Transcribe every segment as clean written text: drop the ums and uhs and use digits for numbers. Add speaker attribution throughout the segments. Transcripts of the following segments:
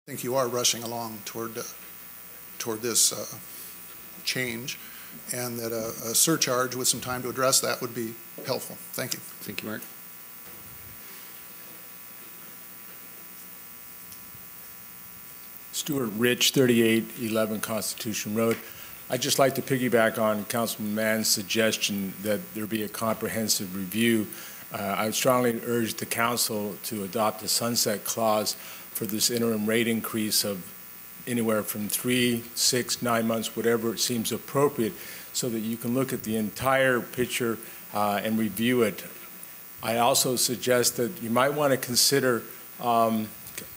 Speaker 1: think you are rushing along toward this change, and that a surcharge with some time to address that would be helpful. Thank you.
Speaker 2: Thank you, Mark.
Speaker 3: Stuart Rich, 3811 Constitution Road. I'd just like to piggyback on Councilman Mann's suggestion that there be a comprehensive review. I would strongly urge the council to adopt a sunset clause for this interim rate increase of anywhere from 3, 6, 9 months, whatever it seems appropriate, so that you can look at the entire picture and review it. I also suggest that you might want to consider an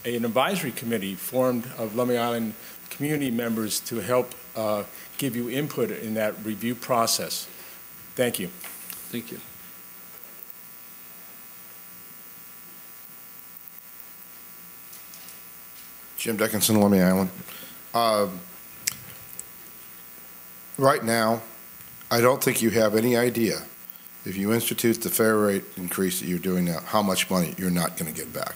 Speaker 3: advisory committee formed of Lummi Island community members to help give you input in that review process. Thank you.
Speaker 2: Thank you.
Speaker 4: Jim Dickinson, Lummi Island. Right now, I don't think you have any idea, if you institute the fare rate increase that you're doing now, how much money you're not going to get back.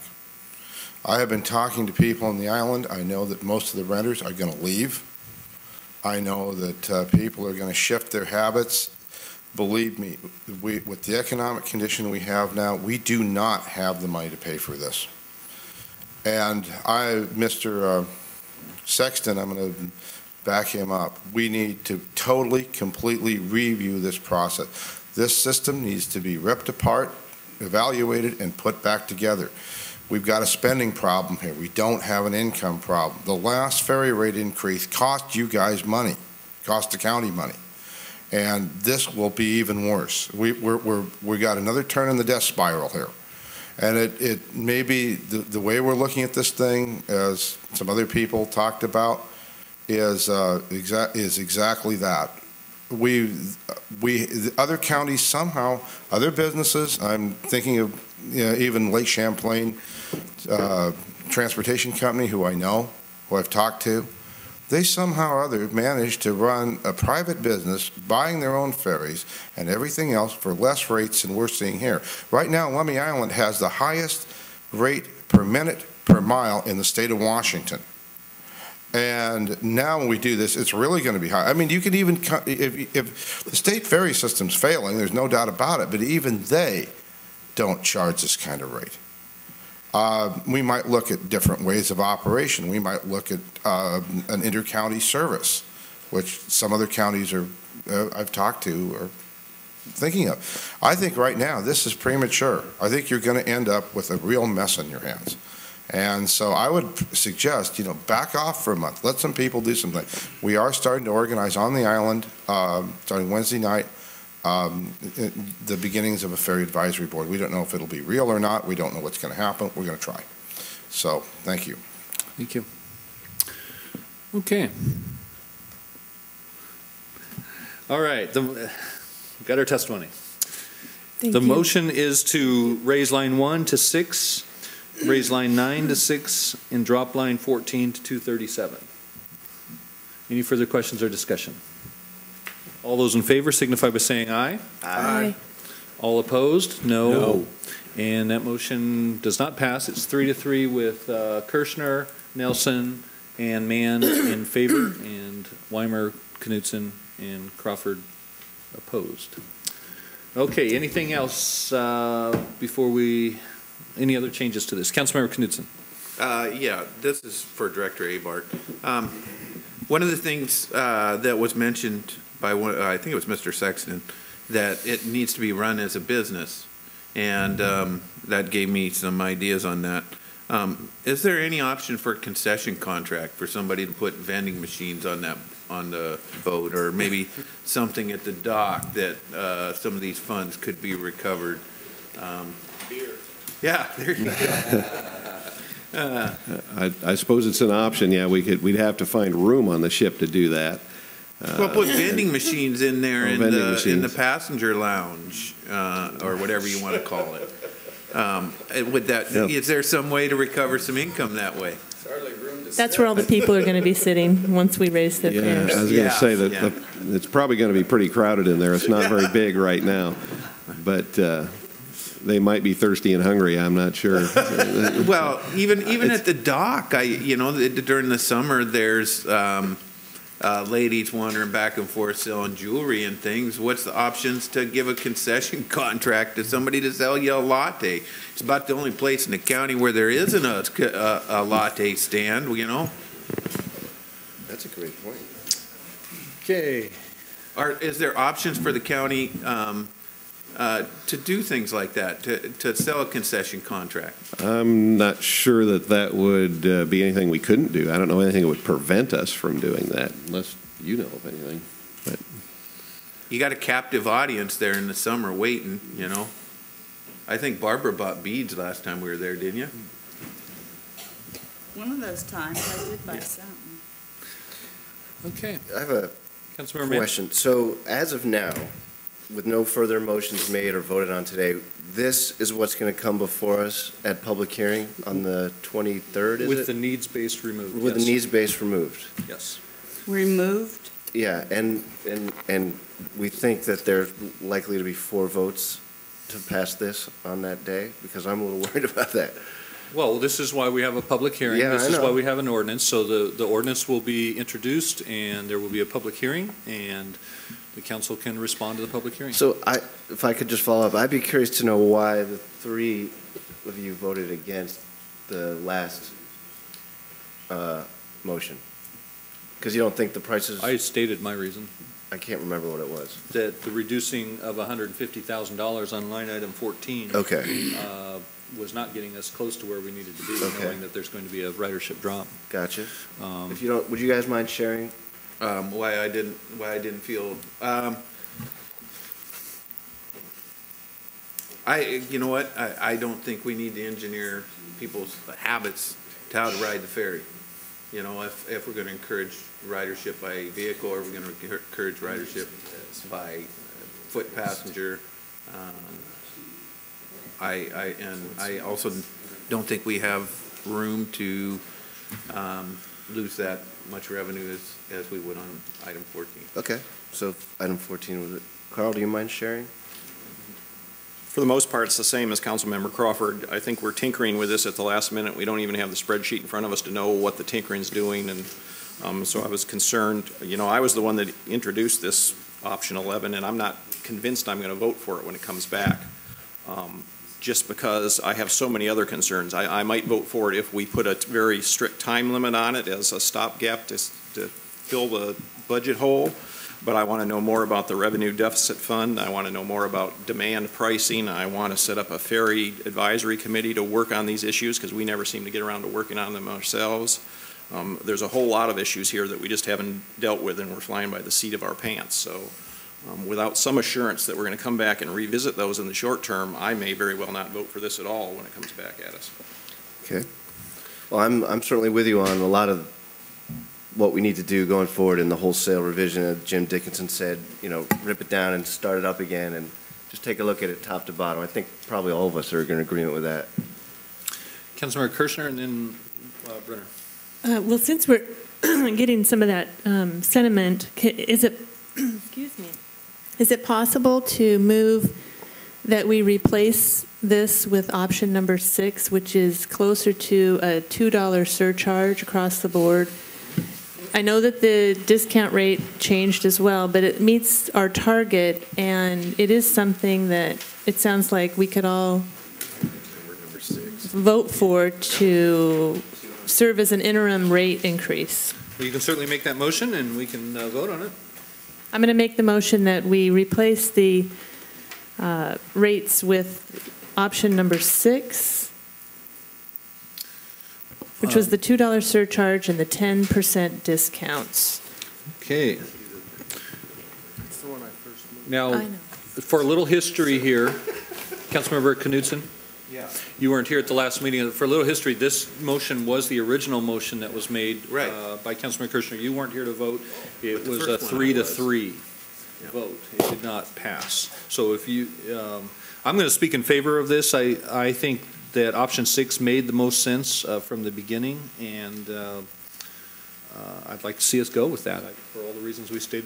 Speaker 4: I have been talking to people on the island. I know that most of the renters are going to leave. I know that people are going to shift their habits. Believe me, with the economic condition we have now, we do not have the money to pay for this. And Mr. Sexton, I'm going to back him up. We need to totally, completely review this process. This system needs to be ripped apart, evaluated, and put back together. We've got a spending problem here. We don't have an income problem. The last ferry rate increase cost you guys money, cost the county money. And this will be even worse. We got another turn in the death spiral here. And it may be the way we're looking at this thing, as some other people talked about, is exactly that. The other counties somehow, other businesses, I'm thinking of even Lake Champlain Transportation Company, who I know, who I've talked to, they somehow or other managed to run a private business, buying their own ferries and everything else for less rates than we're seeing here. Right now, Lummi Island has the highest rate per minute per mile in the state of Washington. And now when we do this, it's really going to be high. I mean, you could even, if the state ferry system's failing, there's no doubt about it, but even they don't charge this kind of rate. We might look at different ways of operation. We might look at an inter-county service, which some other counties I've talked to are thinking of. I think right now this is premature. I think you're going to end up with a real mess on your hands. And so I would suggest, back off for a month. Let some people do something. We are starting to organize on the island, starting Wednesday night, the beginnings of a ferry advisory board. We don't know if it'll be real or not. We don't know what's going to happen. We're going to try. So, thank you.
Speaker 2: Thank you. Okay. All right. Got our testimony.
Speaker 5: Thank
Speaker 2: the
Speaker 5: you.
Speaker 2: motion is to raise line 1 to 6, raise line 9 to 6, and drop line 14 to 237. Any further questions or discussion? All those in favor signify by saying aye.
Speaker 5: Aye.
Speaker 2: All opposed? No. And that motion does not pass. It's 3-3 with Kirschner, Nelson, and Mann in favor, and Weimer, Knutson, and Crawford opposed. Okay, anything else before any other changes to this? Councilmember Knutson.
Speaker 6: Yeah, this is for Director Abart. One of the things that was mentioned by I think it was Mr. Sexton, that it needs to be run as a business, and that gave me some ideas on that. Is there any option for a concession contract for somebody to put vending machines on the boat, or maybe something at the dock that some of these funds could be recovered? Beer. Yeah, there you go.
Speaker 7: I suppose it's an option. Yeah, we'd have to find room on the ship to do that.
Speaker 6: Well, put vending machines in there in the passenger lounge, or whatever you want to call it. Is there some way to recover some income that way?
Speaker 5: That's where all the people are going to be sitting once we raise the fares.
Speaker 7: I was going to say that it's probably going to be pretty crowded in there. It's not very big right now, but they might be thirsty and hungry, I'm not sure.
Speaker 6: Well, even at the dock, during the summer, there's ladies wandering back and forth selling jewelry and things. What's the options to give a concession contract to somebody to sell you a latte? It's about the only place in the county where there isn't a latte stand,
Speaker 8: That's a great point.
Speaker 2: Okay.
Speaker 6: Is there options for the county to do things like that, to sell a concession contract?
Speaker 7: I'm not sure that would be anything we couldn't do. I don't know anything that would prevent us from doing that, unless you know of anything. But
Speaker 6: You got a captive audience there in the summer waiting, I think Barbara bought beads last time we were there, didn't you?
Speaker 9: One of those times I did buy something.
Speaker 2: Okay.
Speaker 8: I have a
Speaker 2: Councilmember Mann.
Speaker 8: question. So as of now, with no further motions made or voted on today, this is what's going to come before us at public hearing on the 23rd, is
Speaker 2: With
Speaker 8: it?
Speaker 2: the needs-based removed.
Speaker 8: With the
Speaker 2: yes.
Speaker 8: needs base removed?
Speaker 2: Yes.
Speaker 9: Removed?
Speaker 8: Yeah, and we think that there's likely to be 4 votes to pass this on that day, because I'm a little worried about that.
Speaker 2: Well, this is why we have a public hearing.
Speaker 8: Yeah,
Speaker 2: This
Speaker 8: I
Speaker 2: is
Speaker 8: know.
Speaker 2: why we have an ordinance. So the ordinance will be introduced, and there will be a public hearing, and the council can respond to the public hearing.
Speaker 8: So if I could just follow up, I'd be curious to know why the 3 of you voted against the last motion. Because you don't think the prices,
Speaker 2: I stated my reason,
Speaker 8: I can't remember what it was.
Speaker 2: that the reducing of $150,000 on line item 14
Speaker 8: Okay,
Speaker 2: was not getting us close to where we needed to be,
Speaker 8: Okay.
Speaker 2: knowing that there's going to be a ridership drop.
Speaker 8: gotcha.
Speaker 2: Um,
Speaker 8: If you don't, would you guys mind sharing?
Speaker 6: Why I didn't feel, you know what, I don't think we need to engineer people's habits to how to ride the ferry. If we're gonna encourage ridership by vehicle, or we're gonna encourage ridership by foot passenger. I also don't think we have room to lose that much revenue as we would on item 14.
Speaker 8: Okay, so item 14 was it. Carl, do you mind sharing?
Speaker 10: For the most part, it's the same as Councilmember Crawford. I think we're tinkering with this at the last minute. We don't even have the spreadsheet in front of us to know what the tinkering's doing, and so I was concerned. I was the one that introduced this option 11, and I'm not convinced I'm going to vote for it when it comes back, just because I have so many other concerns. I might vote for it if we put a very strict time limit on it as a stopgap to fill the budget hole. But I want to know more about the revenue deficit fund. I want to know more about demand pricing. I want to set up a ferry advisory committee to work on these issues, because we never seem to get around to working on them ourselves. There's a whole lot of issues here that we just haven't dealt with, and we're flying by the seat of our pants. So without some assurance that we're going to come back and revisit those in the short term, I may very well not vote for this at all when it comes back at us.
Speaker 8: Okay. Well, I'm certainly with you on a lot of what we need to do going forward in the wholesale revision. As Jim Dickinson said, rip it down and start it up again, and just take a look at it top to bottom. I think probably all of us are in agreement with that.
Speaker 2: Councilmember Kirschner, and then Brenner.
Speaker 5: Well, since we're getting some of that sentiment, is it, excuse me, is it possible to move that we replace this with option number 6, which is closer to a $2 surcharge across the board? I know that the discount rate changed as well, but it meets our target, and it is something that it sounds like we could all vote for to serve as an interim rate increase.
Speaker 2: Well, you can certainly make that motion, and we can vote on it.
Speaker 5: I'm going to make the motion that we replace the rates with option number 6, which was the $2 surcharge and the 10% discounts.
Speaker 2: Okay. Now,
Speaker 5: I know.
Speaker 2: for a little history here, Councilmember Knudsen?
Speaker 6: Yeah.
Speaker 2: You weren't here at the last meeting. For a little history, this motion was the original motion that was made
Speaker 6: Right.
Speaker 2: by Councilmember Kirschner. You weren't here to vote. It
Speaker 6: But the
Speaker 2: was a
Speaker 6: first one I was.
Speaker 2: 3-3 vote. It did not pass. So if you, I'm going to speak in favor of this. I think that option 6 made the most sense from the beginning, and I'd like to see us go with that for all the reasons we stated